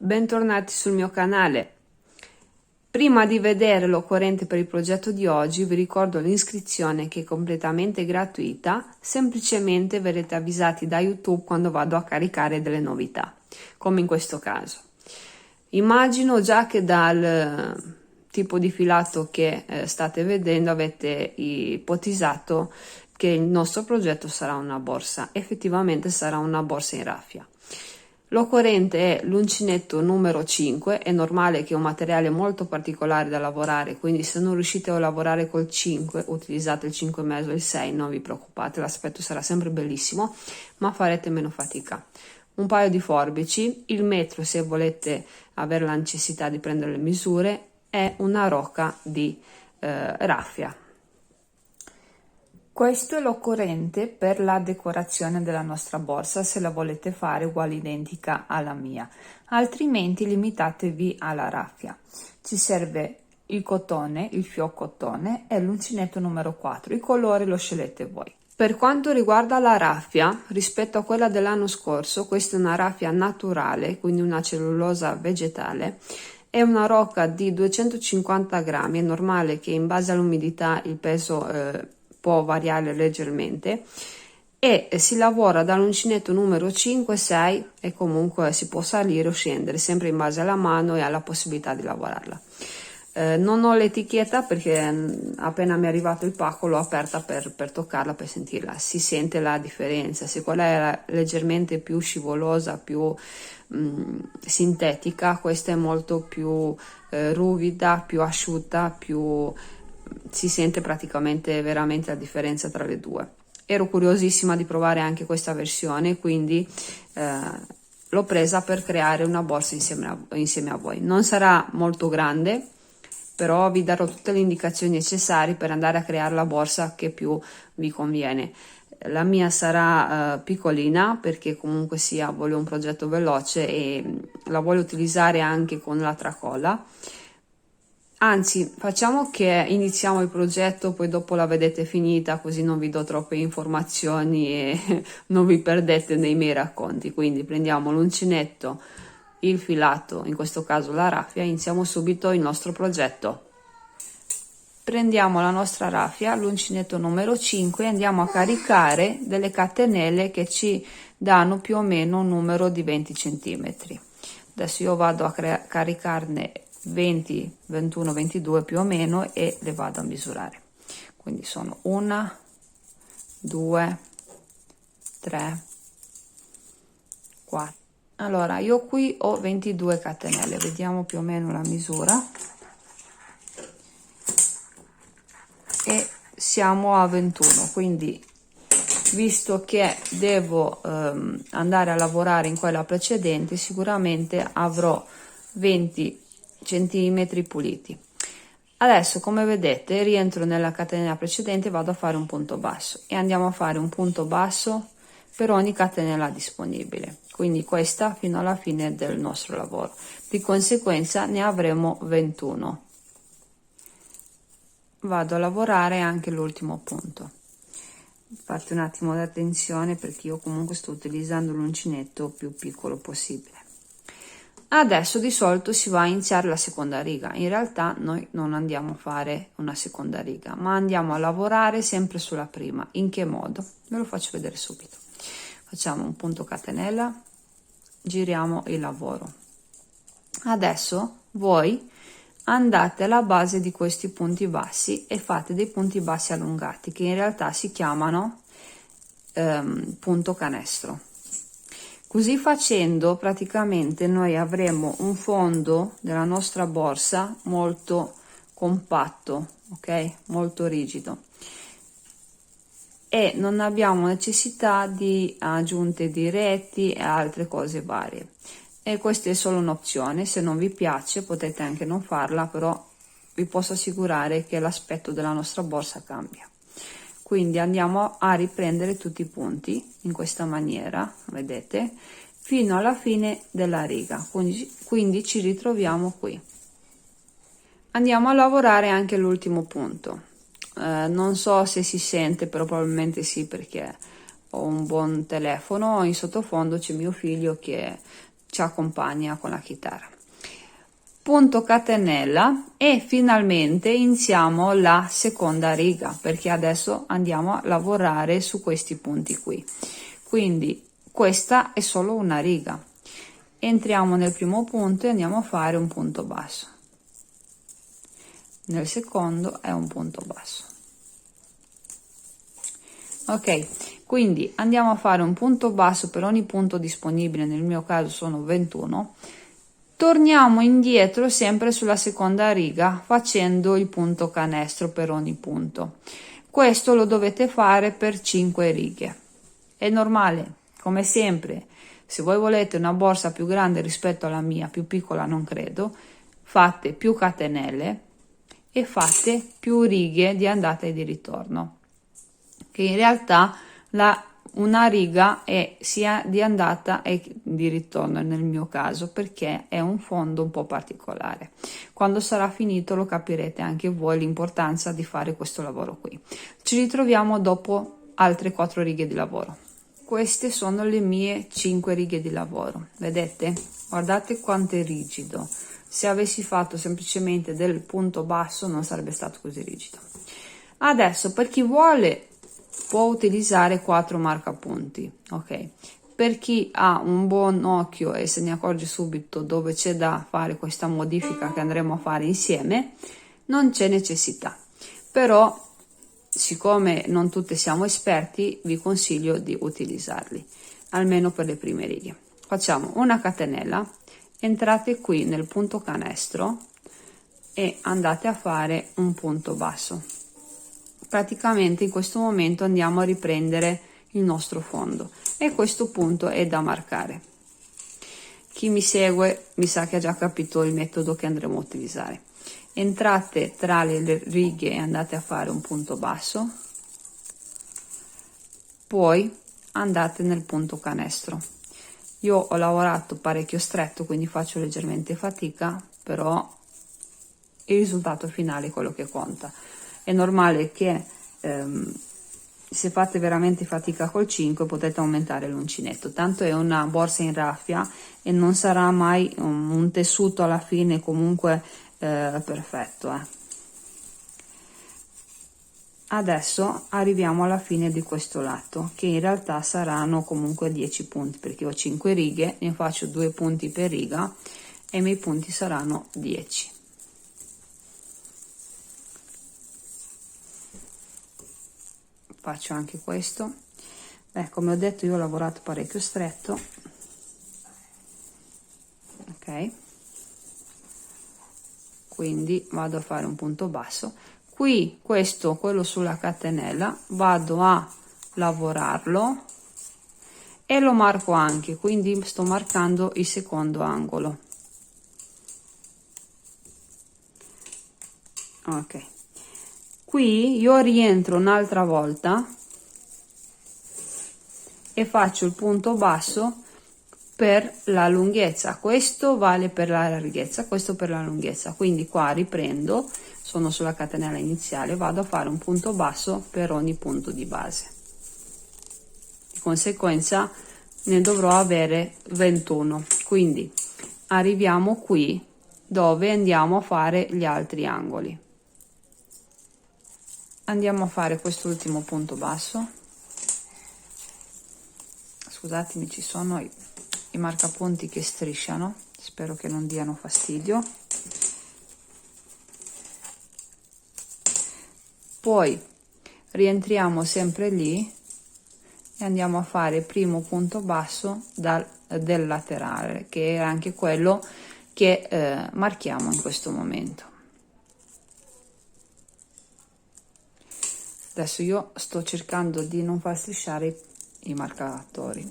bentornati sul mio canale. Prima di vedere l'occorrente per il progetto di oggi vi ricordo l'iscrizione che è completamente gratuita, semplicemente verrete avvisati da YouTube quando vado a caricare delle novità, come in questo caso. Immagino già che dal tipo di filato che state vedendo avete ipotizzato che il nostro progetto sarà una borsa. Effettivamente sarà una borsa in raffia. L'occorrente è l'uncinetto numero 5, è normale che è un materiale molto particolare da lavorare, quindi se non riuscite a lavorare col 5 utilizzate il 5,5 e il 6, non vi preoccupate, l'aspetto sarà sempre bellissimo, ma farete meno fatica. Un paio di forbici, il metro se volete avere la necessità di prendere le misure, è una rocca di raffia. Questo è l'occorrente per la decorazione della nostra borsa se la volete fare uguale identica alla mia, altrimenti limitatevi alla raffia. Ci serve il cotone, il fio cotone e l'uncinetto numero 4, il colore lo scegliete voi. Per quanto riguarda la raffia, rispetto a quella dell'anno scorso, questa è una raffia naturale, quindi una cellulosa vegetale. È una rocca di 250 grammi, è normale che in base all'umidità il peso può variare leggermente e si lavora dall'uncinetto numero 5, 6 e comunque si può salire o scendere sempre in base alla mano e alla possibilità di lavorarla. Non ho l'etichetta perché appena mi è arrivato il pacco l'ho aperta per toccarla, per sentirla, si sente la differenza. Se quella era leggermente più scivolosa, più sintetica, questa è molto più ruvida, più asciutta, si sente praticamente veramente la differenza tra le due. Ero curiosissima di provare anche questa versione, quindi l'ho presa per creare una borsa insieme a voi. Non sarà molto grande, però vi darò tutte le indicazioni necessarie per andare a creare la borsa che più vi conviene. La mia sarà piccolina perché comunque sia voglio un progetto veloce e la voglio utilizzare anche con la tracolla. Anzi, facciamo che iniziamo il progetto, poi dopo la vedete finita, così non vi do troppe informazioni e non vi perdete nei miei racconti. Quindi prendiamo l'uncinetto, il filato, in questo caso la raffia, iniziamo subito il nostro progetto. Prendiamo la nostra raffia, l'uncinetto numero 5 e andiamo a caricare delle catenelle che ci danno più o meno un numero di 20 cm. Adesso io vado a caricarne 20, 21, 22 più o meno e le vado a misurare. Quindi sono 1, 2, 3, 4. Allora, io qui ho 22 catenelle, vediamo più o meno la misura. E siamo a 21, quindi visto che devo andare a lavorare in quella precedente, sicuramente avrò 20 centimetri puliti. Adesso, come vedete, rientro nella catenella precedente e vado a fare un punto basso e andiamo a fare un punto basso per ogni catenella disponibile, quindi questa fino alla fine del nostro lavoro. Di conseguenza ne avremo 21. Vado a lavorare anche l'ultimo punto. Fate un attimo di attenzione perché io comunque sto utilizzando l'uncinetto più piccolo possibile. Adesso di solito si va a iniziare la seconda riga. In realtà noi non andiamo a fare una seconda riga, ma andiamo a lavorare sempre sulla prima. In che modo? Ve lo faccio vedere subito. Facciamo un punto catenella, giriamo il lavoro. Adesso voi andate alla base di questi punti bassi e fate dei punti bassi allungati che in realtà si chiamano punto canestro. Così facendo praticamente noi avremo un fondo della nostra borsa molto compatto, ok? Molto rigido e non abbiamo necessità di aggiunte di reti e altre cose varie. E questa è solo un'opzione, se non vi piace potete anche non farla, però vi posso assicurare che l'aspetto della nostra borsa cambia. Quindi andiamo a riprendere tutti i punti in questa maniera, vedete, fino alla fine della riga, quindi ci ritroviamo qui. Andiamo a lavorare anche l'ultimo punto. Non so se si sente, però probabilmente sì perché ho un buon telefono, in sottofondo c'è mio figlio che ci accompagna con la chitarra. Punto catenella e finalmente iniziamo la seconda riga, perché adesso andiamo a lavorare su questi punti qui. Quindi questa è solo una riga. Entriamo nel primo punto e andiamo a fare un punto basso. Nel secondo è un punto basso. Ok, quindi andiamo a fare un punto basso per ogni punto disponibile, nel mio caso sono 21. Torniamo indietro sempre sulla seconda riga facendo il punto canestro per ogni punto. Questo lo dovete fare per 5 righe. È normale, come sempre. Se voi volete una borsa più grande rispetto alla mia, più piccola non credo, fate più catenelle e fate più righe di andata e di ritorno. Che in realtà una riga è sia di andata e di ritorno nel mio caso, perché è un fondo un po' particolare. Quando sarà finito lo capirete anche voi l'importanza di fare questo lavoro qui. Ci ritroviamo dopo altre 4 righe di lavoro. Queste sono le mie 5 righe di lavoro, vedete? Guardate quanto è rigido. Se avessi fatto semplicemente del punto basso non sarebbe stato così rigido. Adesso per chi vuole può utilizzare 4 marcapunti, ok? Per chi ha un buon occhio e se ne accorge subito dove c'è da fare questa modifica che andremo a fare insieme, non c'è necessità. Però, siccome non tutti siamo esperti, vi consiglio di utilizzarli, almeno per le prime righe. Facciamo una catenella, entrate qui nel punto canestro e andate a fare un punto basso. Praticamente in questo momento andiamo a riprendere il nostro fondo e questo punto è da marcare. Chi mi segue mi sa che ha già capito il metodo che andremo a utilizzare. Entrate tra le righe e andate a fare un punto basso, poi andate nel punto canestro. Io ho lavorato parecchio stretto, quindi faccio leggermente fatica, però il risultato finale è quello che conta. È normale che se fate veramente fatica col 5 potete aumentare l'uncinetto, tanto è una borsa in raffia e non sarà mai un tessuto alla fine comunque perfetto. Adesso arriviamo alla fine di questo lato, che in realtà saranno comunque 10 punti, perché ho 5 righe, ne faccio 2 punti per riga e i miei punti saranno 10. Faccio anche questo. Come ho detto, io ho lavorato parecchio stretto, ok, quindi vado a fare un punto basso qui. Questo, quello sulla catenella, vado a lavorarlo e lo marco anche, quindi sto marcando il secondo angolo, ok. Qui io rientro un'altra volta e faccio il punto basso per la lunghezza. Questo vale per la larghezza, questo per la lunghezza. Quindi qua riprendo, sono sulla catenella iniziale, vado a fare un punto basso per ogni punto di base. Di conseguenza ne dovrò avere 21. Quindi arriviamo qui dove andiamo a fare gli altri angoli. Andiamo a fare quest'ultimo punto basso. Scusatemi, ci sono i marcapunti che strisciano, spero che non diano fastidio. Poi rientriamo sempre lì e andiamo a fare il primo punto basso del laterale, che è anche quello che marchiamo in questo momento. Adesso io sto cercando di non far strisciare i marcatori,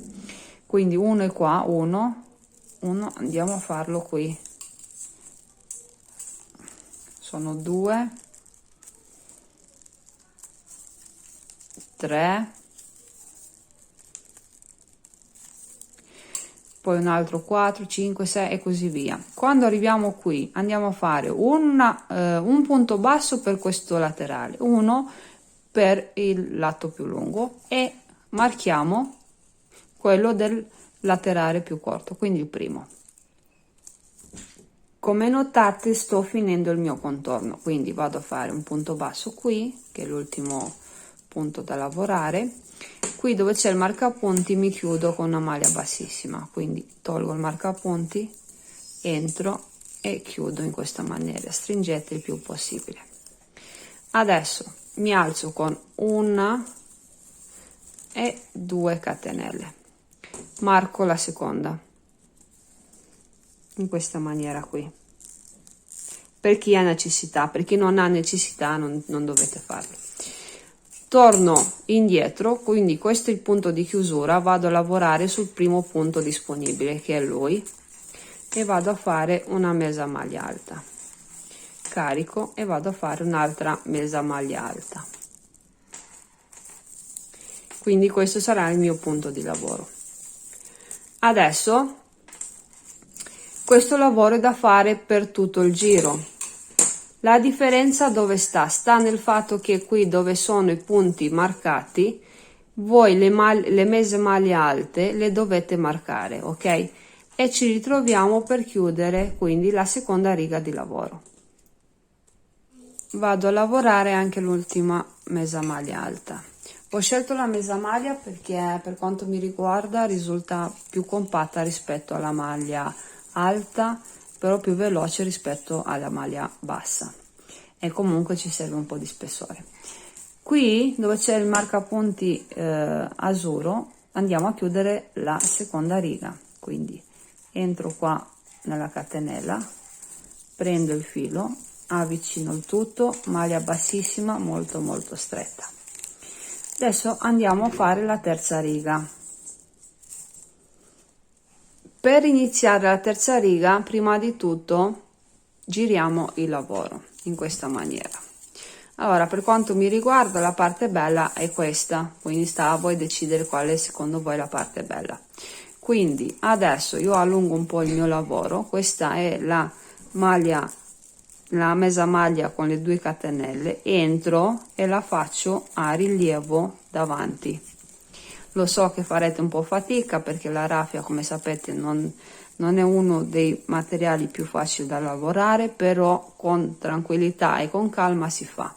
quindi uno è qua, uno andiamo a farlo qui, sono 2, 3, poi un altro 4, 5, 6 e così via. Quando arriviamo qui andiamo a fare un punto basso per questo laterale, uno per il lato più lungo e marchiamo quello del laterale più corto, quindi il primo. Come notate sto finendo il mio contorno, quindi vado a fare un punto basso qui, che è l'ultimo punto da lavorare. Qui dove c'è il marcapunti mi chiudo con una maglia bassissima, quindi tolgo il marcapunti, entro e chiudo in questa maniera, stringete il più possibile. Adesso mi alzo con una e 2 catenelle, marco la seconda in questa maniera qui. Per chi ha necessità, per chi non ha necessità non dovete farlo. Torno indietro, quindi questo è il punto di chiusura, vado a lavorare sul primo punto disponibile che è lui e vado a fare una mesa maglia alta, carico e vado a fare un'altra mesa maglia alta, quindi questo sarà il mio punto di lavoro. Adesso questo lavoro è da fare per tutto il giro. La differenza dove sta? Sta nel fatto che qui dove sono i punti marcati, voi le mese maglie alte le dovete marcare, ok? E ci ritroviamo per chiudere quindi la seconda riga di lavoro. Vado a lavorare anche l'ultima mesa maglia alta. Ho scelto la mesa maglia perché per quanto mi riguarda risulta più compatta rispetto alla maglia alta, però più veloce rispetto alla maglia bassa, e comunque ci serve un po' di spessore. Qui dove c'è il marcapunti azzurro andiamo a chiudere la seconda riga, quindi entro qua nella catenella, prendo il filo, avvicino il tutto, maglia bassissima molto stretta. Adesso andiamo a fare la terza riga. Per iniziare la terza riga, prima di tutto giriamo il lavoro in questa maniera. Allora, per quanto mi riguarda la parte bella è questa, quindi sta a voi decidere quale secondo voi è la parte bella. Quindi adesso io allungo un po' il mio lavoro, questa è la maglia, la mesa maglia con le 2 catenelle, entro e la faccio a rilievo davanti. Lo so che farete un po' fatica perché la raffia, come sapete, non è uno dei materiali più facili da lavorare, però con tranquillità e con calma si fa.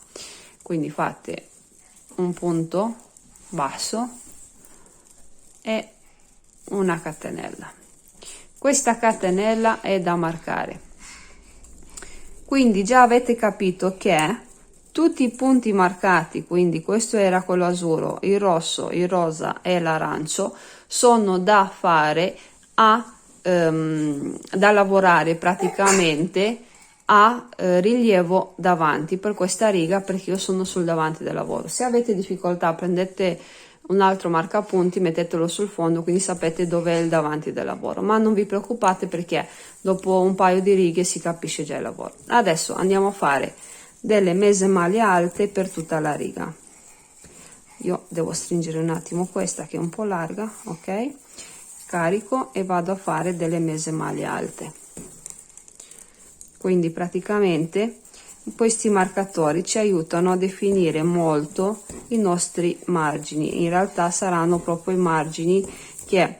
Quindi fate un punto basso e una catenella. Questa catenella è da marcare. Quindi già avete capito che tutti i punti marcati, quindi questo era quello azzurro, il rosso, il rosa e l'arancio, sono da fare da lavorare praticamente a rilievo davanti per questa riga, perché io sono sul davanti del lavoro. Se avete difficoltà prendete un altro marcapunti, mettetelo sul fondo, quindi sapete dove è il davanti del lavoro, ma non vi preoccupate perché dopo un paio di righe si capisce già il lavoro. Adesso andiamo a fare delle mese maglie alte per tutta la riga. Io devo stringere un attimo questa che è un po' larga, ok? Carico e vado a fare delle mese maglie alte. Quindi praticamente questi marcatori ci aiutano a definire molto i nostri margini. In realtà saranno proprio i margini che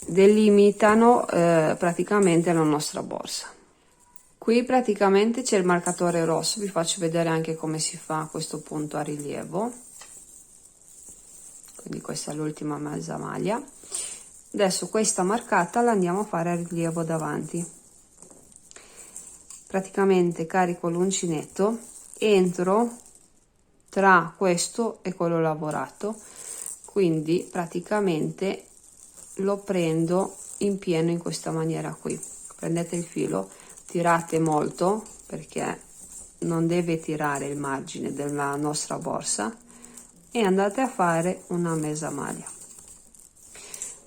delimitano praticamente la nostra borsa. Qui praticamente c'è il marcatore rosso, vi faccio vedere anche come si fa a questo punto a rilievo. Quindi questa è l'ultima mezza maglia. Adesso questa marcata la andiamo a fare a rilievo davanti. Praticamente carico l'uncinetto, entro tra questo e quello lavorato, quindi praticamente lo prendo in pieno in questa maniera qui. Prendete il filo, tirate molto perché non deve tirare il margine della nostra borsa e andate a fare una mesa maglia.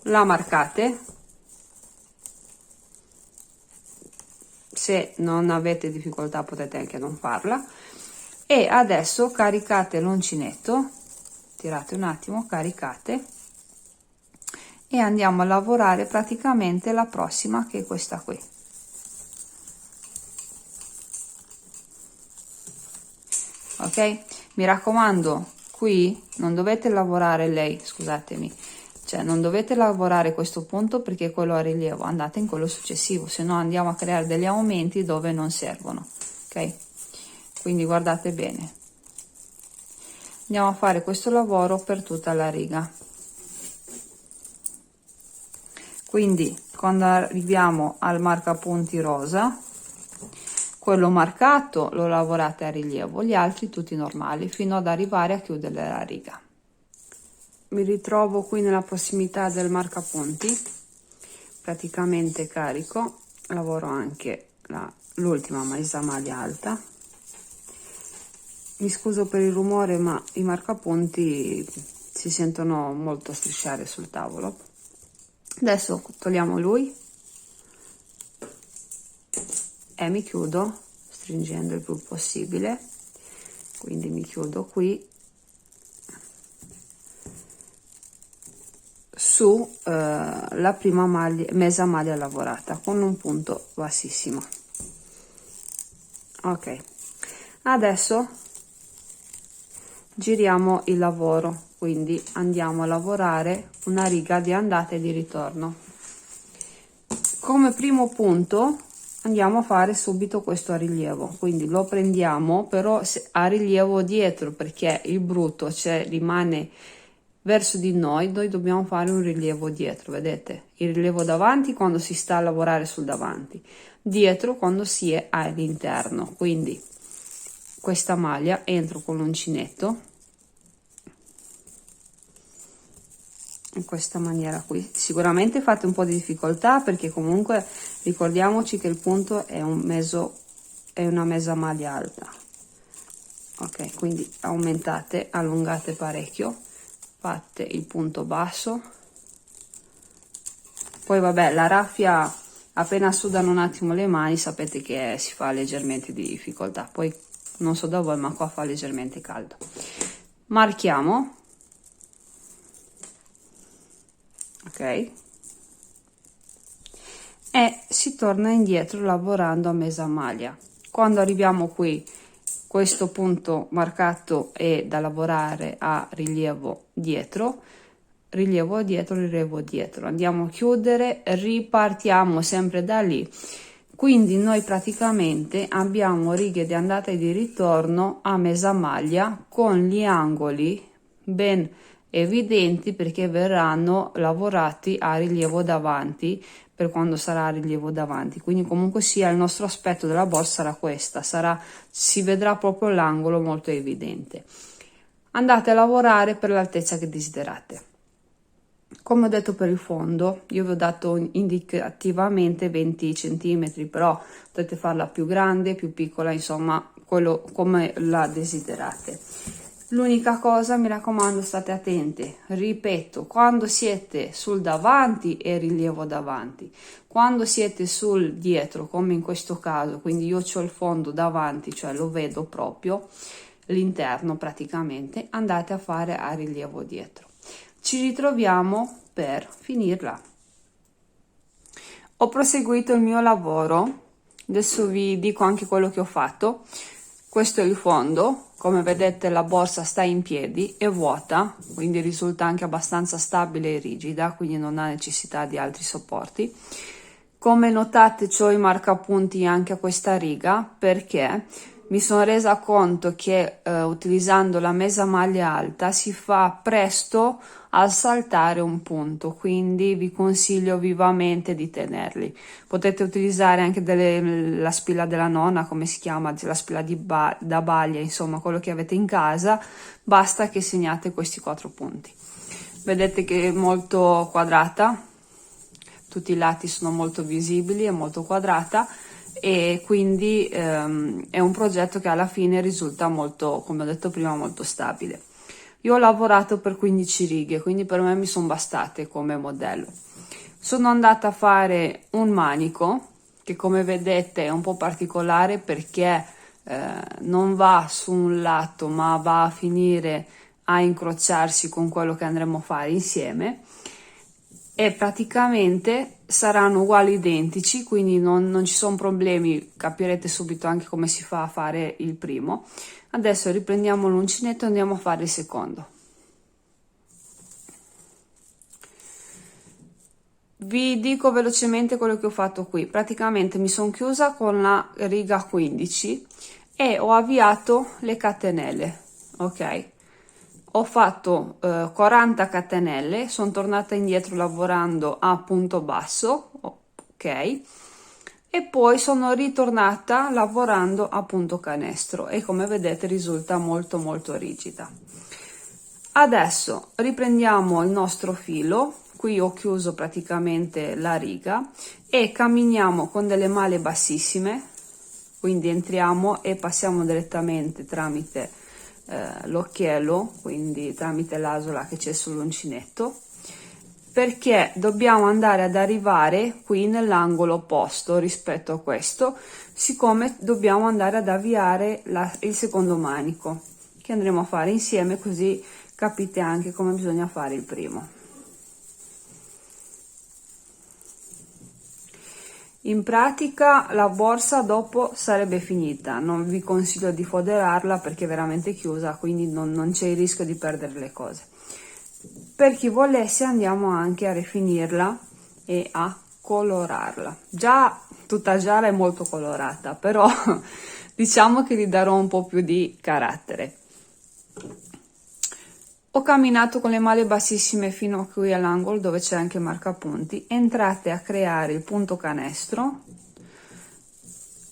La marcate, se non avete difficoltà potete anche non farla, e adesso caricate l'uncinetto, tirate un attimo, caricate e andiamo a lavorare praticamente la prossima, che è questa qui. Ok, mi raccomando, qui non dovete lavorare lei, scusatemi, cioè non dovete lavorare questo punto perché è quello a rilievo, andate in quello successivo, se no andiamo a creare degli aumenti dove non servono, ok? Quindi guardate bene, andiamo a fare questo lavoro per tutta la riga. Quindi quando arriviamo al marcapunti rosa, quello marcato lo lavorate a rilievo, gli altri tutti normali, fino ad arrivare a chiudere la riga. Mi ritrovo qui nella prossimità del marcapunti, praticamente carico, lavoro anche l'ultima mesa maglia alta. Mi scuso per il rumore, ma i marcapunti si sentono molto strisciare sul tavolo. Adesso togliamo lui e mi chiudo stringendo il più possibile, quindi mi chiudo qui su la prima mesa maglia lavorata con un punto bassissimo. Ok, adesso giriamo il lavoro, quindi andiamo a lavorare una riga di andata e di ritorno. Come primo punto andiamo a fare subito questo a rilievo, quindi lo prendiamo però a rilievo dietro, perché il brutto rimane verso di noi dobbiamo fare un rilievo dietro, vedete? Il rilievo davanti quando si sta a lavorare sul davanti, dietro quando si è all'interno. Quindi questa maglia entro con l'uncinetto in questa maniera qui. Sicuramente fate un po' di difficoltà perché comunque ricordiamoci che il punto è una mesa maglia alta. Ok, quindi aumentate, allungate parecchio, fate il punto basso, poi vabbè, la raffia appena sudano un attimo le mani sapete che si fa leggermente di difficoltà, poi non so da voi ma qua fa leggermente caldo. Marchiamo, ok, e si torna indietro lavorando a mesa maglia. Quando arriviamo qui, questo punto marcato è da lavorare a rilievo dietro, rilievo dietro, rilievo dietro, andiamo a chiudere, ripartiamo sempre da lì. Quindi noi praticamente abbiamo righe di andata e di ritorno a mesa maglia con gli angoli ben evidenti perché verranno lavorati a rilievo davanti per quando sarà a rilievo davanti. Quindi comunque sia il nostro aspetto della borsa sarà questa, si vedrà proprio l'angolo molto evidente. Andate a lavorare per l'altezza che desiderate. Come ho detto per il fondo, io vi ho dato indicativamente 20 cm, però potete farla più grande, più piccola, insomma, quello come la desiderate. L'unica cosa, mi raccomando, state attenti, ripeto, quando siete sul davanti è rilievo davanti, quando siete sul dietro, come in questo caso, quindi io ho il fondo davanti, cioè lo vedo proprio, l'interno praticamente, andate a fare a rilievo dietro. Ci ritroviamo per finirla. Ho proseguito il mio lavoro, adesso vi dico anche quello che ho fatto. Questo è il fondo, come vedete la borsa sta in piedi, è vuota, quindi risulta anche abbastanza stabile e rigida, quindi non ha necessità di altri supporti. Come notate c'ho i marcapunti anche a questa riga perché mi sono resa conto che utilizzando la mesa maglia alta si fa presto a saltare un punto, quindi vi consiglio vivamente di tenerli. Potete utilizzare anche la spilla della nonna, come si chiama, la spilla da baglia, insomma quello che avete in casa, basta che segnate questi 4 punti. Vedete che è molto quadrata, tutti i lati sono molto visibili, è molto quadrata e quindi è un progetto che alla fine risulta molto, come ho detto prima, molto stabile. Io ho lavorato per 15 righe, quindi per me mi sono bastate come modello. Sono andata a fare un manico che come vedete è un po' particolare perché non va su un lato ma va a finire a incrociarsi con quello che andremo a fare insieme e praticamente saranno uguali identici, quindi non ci sono problemi, capirete subito anche come si fa a fare il primo. Adesso riprendiamo l'uncinetto e andiamo a fare il secondo. Vi dico velocemente quello che ho fatto qui. Praticamente mi sono chiusa con la riga 15 e ho avviato le catenelle, ok? Ho fatto 40 catenelle, sono tornata indietro lavorando a punto basso, ok? E poi sono ritornata lavorando a punto canestro e come vedete risulta molto molto rigida. Adesso riprendiamo il nostro filo, qui ho chiuso praticamente la riga e camminiamo con delle male bassissime, quindi entriamo e passiamo direttamente tramite l'occhiello, quindi tramite l'asola che c'è sull'uncinetto, perché dobbiamo andare ad arrivare qui nell'angolo opposto rispetto a questo, siccome dobbiamo andare ad avviare il secondo manico che andremo a fare insieme, così capite anche come bisogna fare il primo. In pratica la borsa dopo sarebbe finita, non vi consiglio di foderarla perché è veramente chiusa, quindi non c'è il rischio di perdere le cose. Per chi volesse andiamo anche a rifinirla e a colorarla. Già tutta gialla è molto colorata, però diciamo che gli darò un po' più di carattere. Ho camminato con le male bassissime fino a qui all'angolo dove c'è anche marcapunti. Entrate a creare il punto canestro,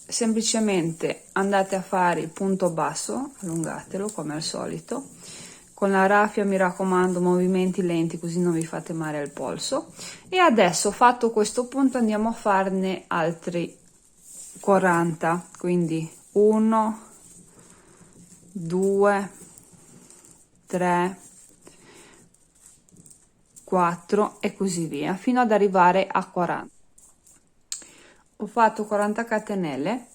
semplicemente andate a fare il punto basso, allungatelo come al solito, con la raffia mi raccomando movimenti lenti così non vi fate male al polso. E adesso fatto questo punto andiamo a farne altri 40, quindi 1, 2, 3, 4 e così via fino ad arrivare a 40. Ho fatto 40 catenelle.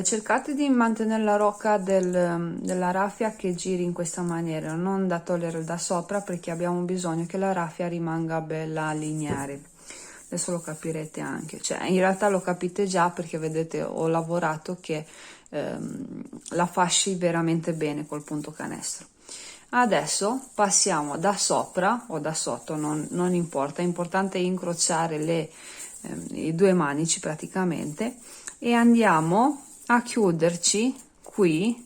Cercate di mantenere la rocca della raffia che giri in questa maniera, non da togliere da sopra perché abbiamo bisogno che la raffia rimanga bella lineare. Adesso lo capirete anche, cioè in realtà lo capite già perché vedete ho lavorato che la fasci veramente bene col punto canestro. Adesso passiamo da sopra o da sotto, non importa, è importante incrociare i due manici praticamente e andiamo a chiuderci qui,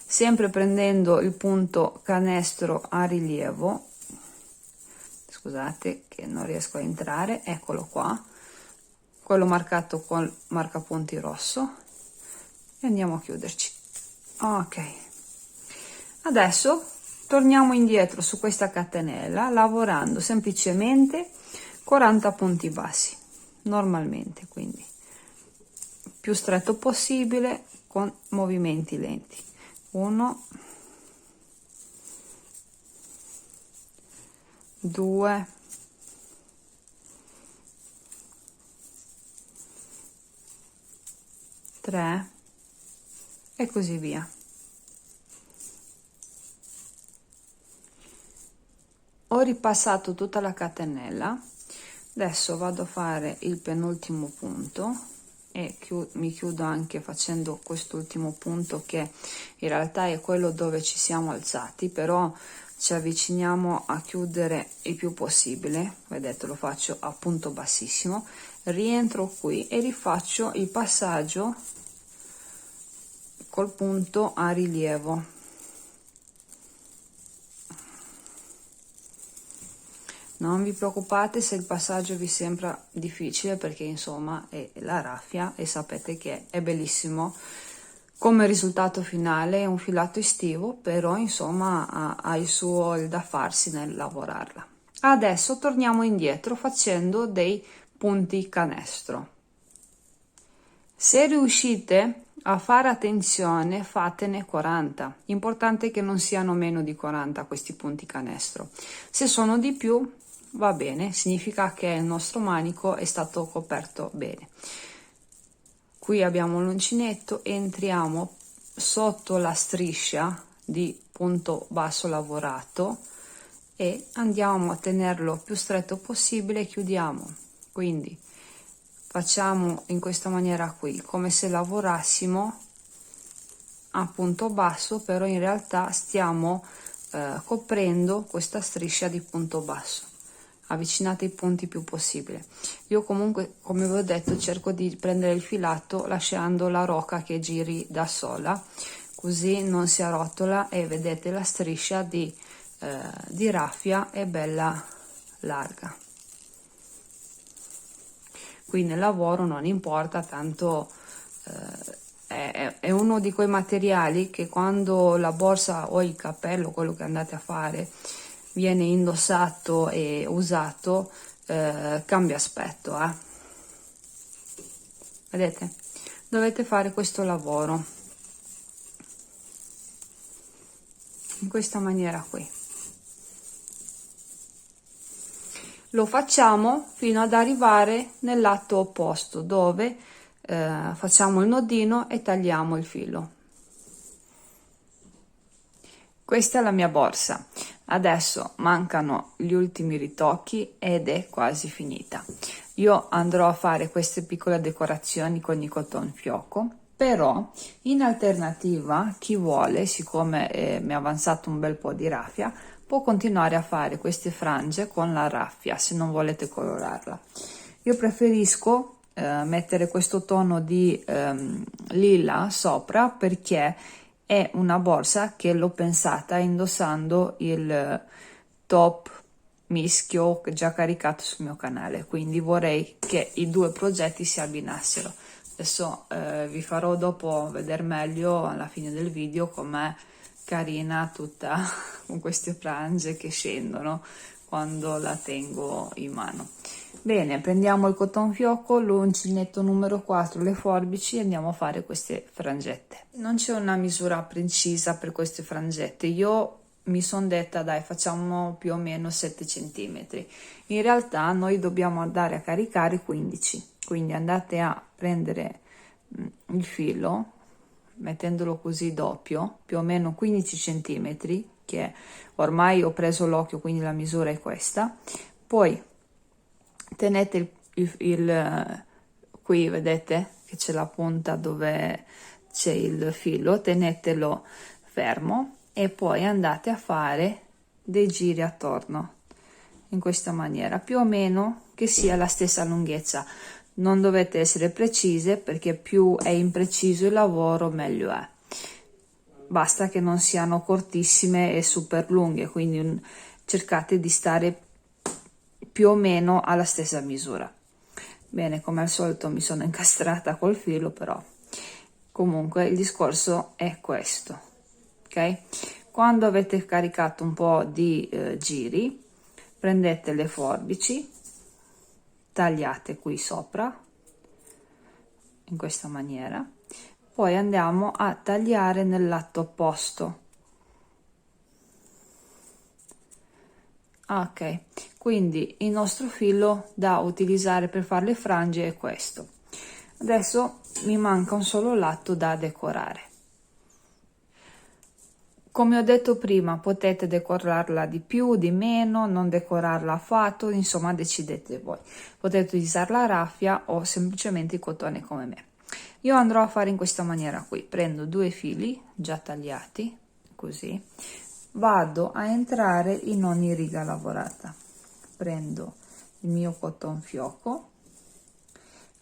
sempre prendendo il punto canestro a rilievo. Scusate che non riesco a entrare, eccolo qua, quello marcato col marcapunti rosso, e andiamo a chiuderci. Ok, adesso torniamo indietro su questa catenella lavorando semplicemente 40 punti bassi normalmente, quindi più stretto possibile con movimenti lenti. 1, 2, 3 e così via. Ho ripassato tutta la catenella, adesso vado a fare il penultimo punto e mi chiudo anche facendo quest'ultimo punto che in realtà è quello dove ci siamo alzati, però ci avviciniamo a chiudere il più possibile. Vedete, lo faccio a punto bassissimo, rientro qui e rifaccio il passaggio col punto a rilievo. Non vi preoccupate se il passaggio vi sembra difficile perché insomma è la raffia e sapete che è bellissimo come risultato finale, è un filato estivo, però insomma ha il suo da farsi nel lavorarla. Adesso torniamo indietro facendo dei punti canestro. Se riuscite a fare attenzione, fatene 40. Importante che non siano meno di 40 questi punti canestro. Se sono di più va bene, significa che il nostro manico è stato coperto bene. Qui abbiamo l'uncinetto, entriamo sotto la striscia di punto basso lavorato e andiamo a tenerlo più stretto possibile e chiudiamo. Quindi facciamo in questa maniera qui, come se lavorassimo a punto basso, però in realtà stiamo coprendo questa striscia di punto basso. avvicinate i punti più possibile. Io comunque, come vi ho detto, cerco di prendere il filato lasciando la rocca che giri da sola, così non si arrotola e vedete la striscia di raffia è bella larga. Qui nel lavoro non importa, tanto è uno di quei materiali che quando la borsa o il cappello, quello che andate a fare, viene indossato e usato, cambia aspetto, vedete? Dovete fare questo lavoro in questa maniera qui. Lo facciamo fino ad arrivare nel lato opposto, dove facciamo il nodino e tagliamo il filo. Questa è la mia borsa. Adesso mancano gli ultimi ritocchi ed è quasi finita. Io andrò a fare queste piccole decorazioni con i cotton fioco, però in alternativa chi vuole, siccome mi è avanzato un bel po' di raffia, può continuare a fare queste frange con la raffia se non volete colorarla. Io preferisco mettere questo tono di lilla sopra perché è una borsa che l'ho pensata indossando il top mischio già caricato sul mio canale, quindi vorrei che i due progetti si abbinassero. Adesso vi farò dopo vedere meglio alla fine del video com'è carina tutta con queste frange che scendono quando la tengo in mano. Bene, prendiamo il cotton fioco, l'uncinetto numero 4, le forbici e andiamo a fare queste frangette. Non c'è una misura precisa per queste frangette, io mi sono detta dai facciamo più o meno 7 cm. In realtà noi dobbiamo andare a caricare 15, quindi andate a prendere il filo mettendolo così doppio, più o meno 15 cm, che ormai ho preso l'occhio, quindi la misura è questa. Poi tenete qui vedete che c'è la punta dove c'è il filo, tenetelo fermo e poi andate a fare dei giri attorno in questa maniera, più o meno che sia la stessa lunghezza. Non dovete essere precise perché più è impreciso il lavoro meglio è. Basta che non siano cortissime e super lunghe, quindi cercate di stare più o meno alla stessa misura. Bene, come al solito mi sono incastrata col filo, però comunque il discorso è questo, ok? Quando avete caricato un po' di giri, prendete le forbici, tagliate qui sopra in questa maniera, poi andiamo a tagliare nel lato opposto. Ok, quindi il nostro filo da utilizzare per fare le frange è questo. Adesso mi manca un solo lato da decorare. Come ho detto prima, potete decorarla di più, di meno, non decorarla affatto, insomma decidete voi. Potete utilizzare la raffia o semplicemente il cotone come me. Io andrò a fare in questa maniera qui, prendo due fili già tagliati, così, vado a entrare in ogni riga lavorata. Prendo il mio cotton fioco,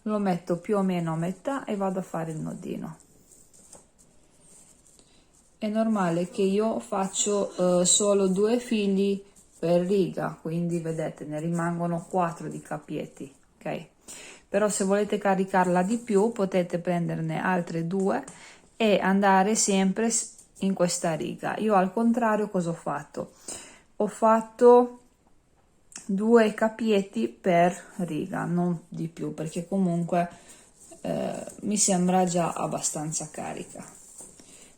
lo metto più o meno a metà e vado a fare il nodino. È normale che io faccio solo 2 fili per riga, quindi vedete ne rimangono 4 di cappietti, ok? Però se volete caricarla di più potete prenderne altre 2 e andare sempre in questa riga. Io al contrario cosa ho fatto? Ho fatto 2 cappietti per riga, non di più, perché comunque mi sembra già abbastanza carica.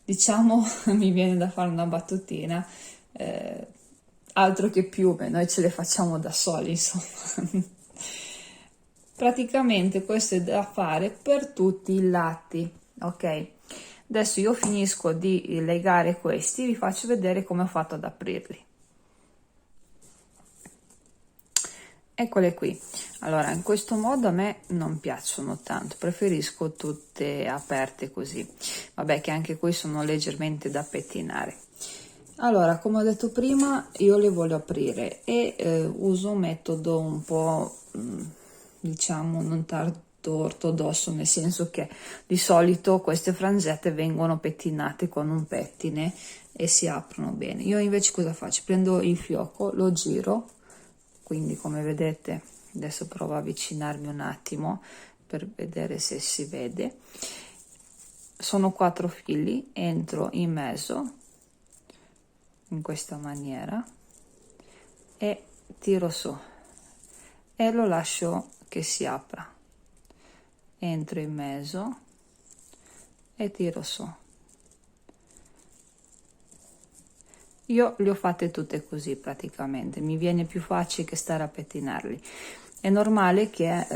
Diciamo, mi viene da fare una battutina, altro che piume, noi ce le facciamo da soli, insomma. Praticamente questo è da fare per tutti i lati, ok? Adesso io finisco di legare questi, vi faccio vedere come ho fatto ad aprirli. Eccole qui. Allora, in questo modo a me non piacciono tanto, preferisco tutte aperte così. Vabbè che anche qui sono leggermente da pettinare. Allora, come ho detto prima, io le voglio aprire e uso un metodo un po' diciamo non tanto ortodosso, nel senso che di solito queste frangette vengono pettinate con un pettine e si aprono bene. Io invece cosa faccio? Prendo il fiocco, lo giro, quindi come vedete, adesso provo a avvicinarmi un attimo per vedere se si vede. Sono 4 fili, entro in mezzo in questa maniera e tiro su e lo lascio che si apra, entro in mezzo e tiro su. Io le ho fatte tutte così praticamente, mi viene più facile che stare a pettinarli. È normale che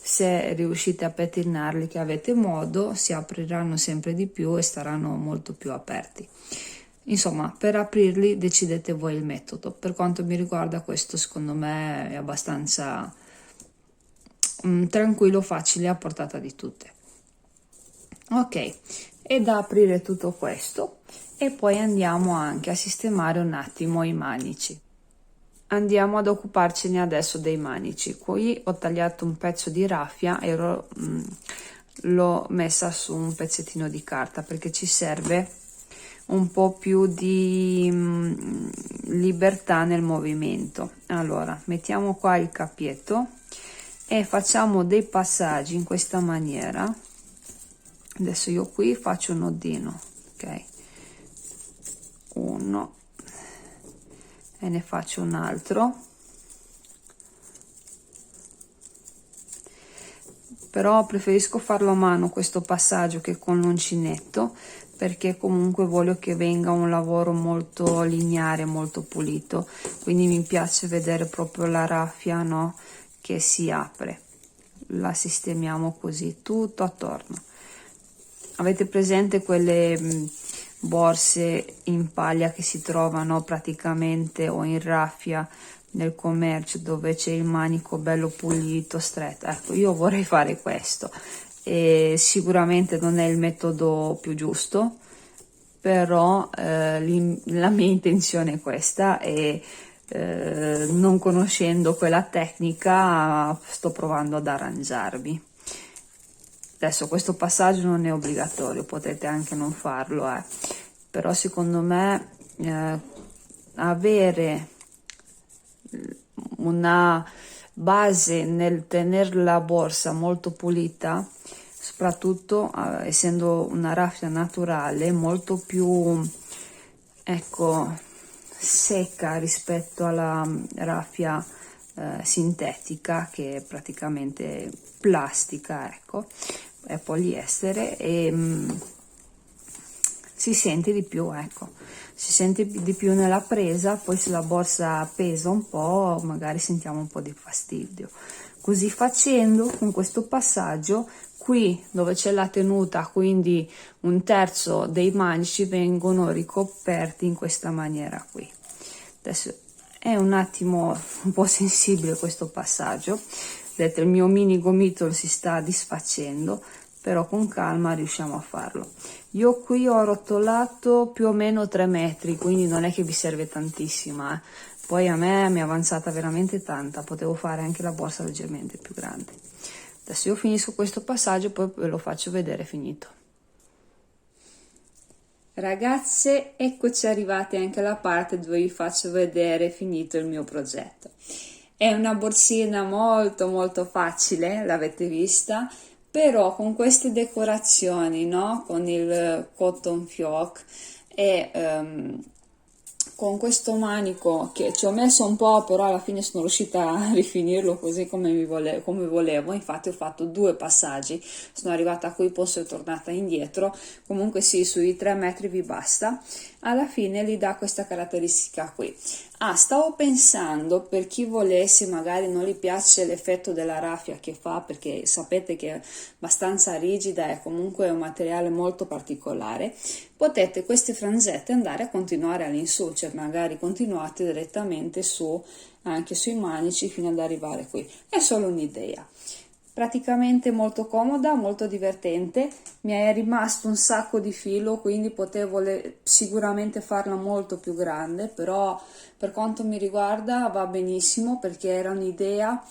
se riuscite a pettinarli, che avete modo, si apriranno sempre di più e staranno molto più aperti. Insomma, per aprirli decidete voi il metodo. Per quanto mi riguarda, questo secondo me è abbastanza tranquillo, facile, a portata di tutte. Ok, è da aprire tutto questo e poi andiamo anche a sistemare un attimo i manici. Andiamo ad occuparcene adesso dei manici. Qui ho tagliato un pezzo di raffia e l'ho messa su un pezzettino di carta perché ci serve un po' più di libertà nel movimento. Allora, mettiamo qua il cappietto e facciamo dei passaggi in questa maniera. Adesso io qui faccio un nodino, ok, uno e ne faccio un altro, però preferisco farlo a mano questo passaggio che con l'uncinetto, perché comunque voglio che venga un lavoro molto lineare, molto pulito, quindi mi piace vedere proprio la raffia, no, che si apre. La sistemiamo così tutto attorno. Avete presente quelle borse in paglia che si trovano praticamente o in raffia nel commercio, dove c'è il manico bello pulito, stretto? Ecco, io vorrei fare questo e sicuramente non è il metodo più giusto, però la mia intenzione è questa e non conoscendo quella tecnica sto provando ad arrangiarmi. Adesso questo passaggio non è obbligatorio, potete anche non farlo, però secondo me avere una base nel tenere la borsa molto pulita, soprattutto essendo una raffia naturale, molto più, ecco, secca rispetto alla raffia sintetica, che è praticamente plastica, ecco, è poliestere e si sente di più, ecco, si sente di più nella presa. Poi se la borsa pesa un po', magari sentiamo un po' di fastidio. Così facendo, con questo passaggio, qui dove c'è la tenuta, quindi un terzo dei manici vengono ricoperti in questa maniera qui. Adesso è un attimo un po' sensibile questo passaggio, vedete il mio mini gomitolo si sta disfacendo, però con calma riusciamo a farlo. Io qui ho rotolato più o meno 3 metri, quindi non è che vi serve tantissima, poi a me mi è avanzata veramente tanta, potevo fare anche la borsa leggermente più grande. Adesso io finisco questo passaggio e poi ve lo faccio vedere finito. Ragazze, eccoci arrivate anche alla parte dove vi faccio vedere finito il mio progetto. È una borsina molto molto facile, l'avete vista, però con queste decorazioni, no? Con il cotton fioc e con questo manico che ci ho messo un po', però alla fine sono riuscita a rifinirlo così come volevo. Infatti ho fatto 2 passaggi, sono arrivata qui, poi sono tornata indietro. Comunque sì, sui 3 metri vi basta. Alla fine gli dà questa caratteristica qui. Stavo pensando, per chi volesse, magari non gli piace l'effetto della raffia che fa, perché sapete che è abbastanza rigida e comunque è un materiale molto particolare, potete queste frangette andare a continuare all'insù, cioè magari continuate direttamente su, anche sui manici, fino ad arrivare qui. È solo un'idea. praticamente molto comoda, molto divertente. Mi è rimasto un sacco di filo, quindi potevo sicuramente farla molto più grande, però per quanto mi riguarda va benissimo, perché era un'idea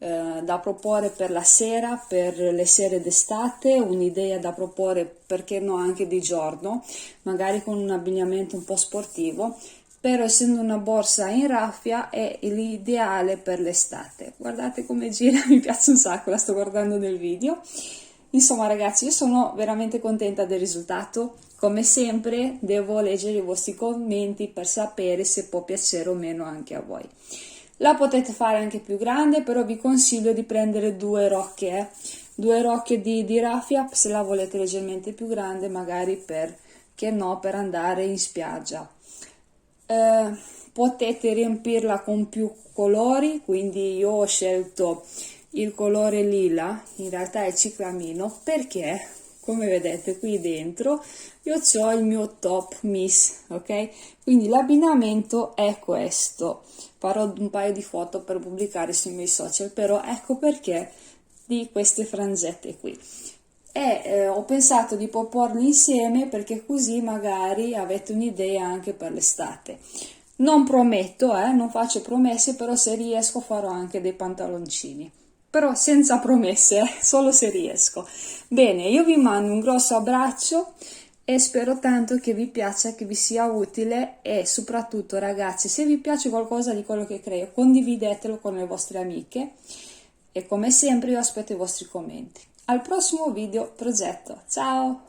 da proporre per la sera, per le sere d'estate, un'idea da proporre, perché no, anche di giorno, magari con un abbigliamento un po' sportivo, però essendo una borsa in raffia è l'ideale per l'estate. Guardate come gira, mi piace un sacco, la sto guardando nel video. Insomma ragazzi, io sono veramente contenta del risultato. Come sempre devo leggere i vostri commenti per sapere se può piacere o meno anche a voi. La potete fare anche più grande, però vi consiglio di prendere due rocche di raffia, se la volete leggermente più grande, magari per andare in spiaggia. Potete riempirla con più colori, quindi io ho scelto il colore lila, in realtà è ciclamino, perché come vedete qui dentro io ho il mio top miss, ok? Quindi l'abbinamento è questo. Farò un paio di foto per pubblicare sui miei social, però ecco perché di queste frangette qui. E ho pensato di proporli insieme, perché così magari avete un'idea anche per l'estate. Non prometto, non faccio promesse, però se riesco farò anche dei pantaloncini. Però senza promesse, solo se riesco. Bene, io vi mando un grosso abbraccio e spero tanto che vi piaccia, che vi sia utile, e soprattutto ragazzi, se vi piace qualcosa di quello che creo, condividetelo con le vostre amiche, e come sempre io aspetto i vostri commenti. Al prossimo video progetto, ciao!